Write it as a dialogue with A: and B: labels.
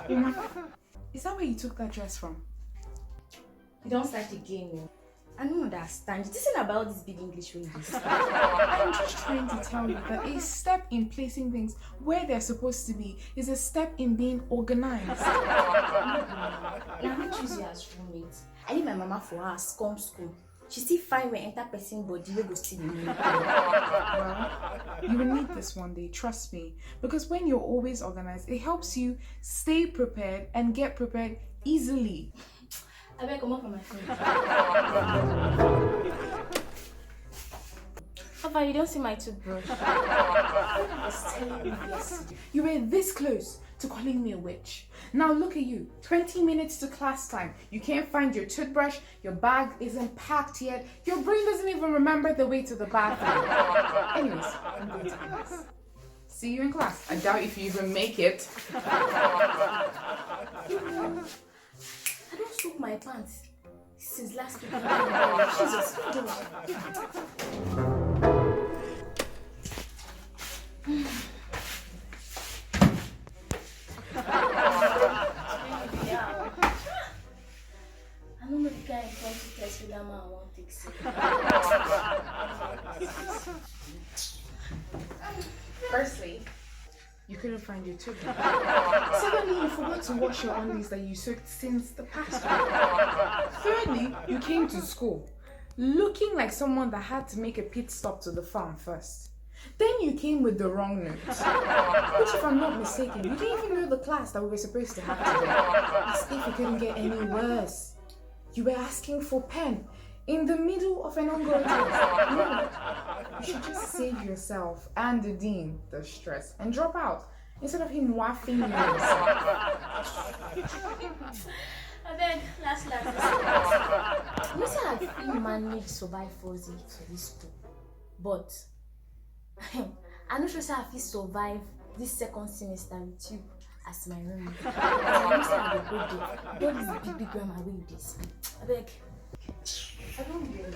A: Woman, is that where you took that dress from?
B: You don't start again, no. I don't understand. This is about this big English ladies.
A: I'm just trying to tell you that a step in placing things where they're supposed to be is a step in being organized.
B: Now, I choose you as roommate. I need my mama for her scum school. She still fine when enter person body we go see me.
A: Well, you will need this one day, trust me. Because when you're always organized, it helps you stay prepared and get prepared easily.
B: I better come up from my phone. Papa, you don't see my toothbrush. I was telling you yesterday.
A: You were this close to calling me a witch. Now look at you, 20 minutes to class time. You can't find your toothbrush, your bag isn't packed yet, your brain doesn't even remember the way to the bathroom. Anyways, I'm going to class. See you in class. I doubt if you even make it.
B: I don't soak my pants since last week. Jesus. I don't know the guy in front of test with that man I won't take sick.
A: Firstly, you couldn't find your toothbrush. Secondly, you forgot to wash your undies that you soaked since the past week. Thirdly, you came to school looking like someone that had to make a pit stop to the farm first. Then you came with the wrong notes, which if I'm not mistaken, you didn't even know the class that we were supposed to have today. As if it couldn't get any worse. You were asking for pen in the middle of an ongoing test. No, you should just save yourself and the dean the stress and drop out instead of him waffling you.
B: I beg, last. You say I feel manage survive Fuzzy to this school, but I'm not sure say I feel survive this second semester with you as my roommate. I know say I will go there. Don't this big grammar way you dey speak. I beg.
A: I don't get it.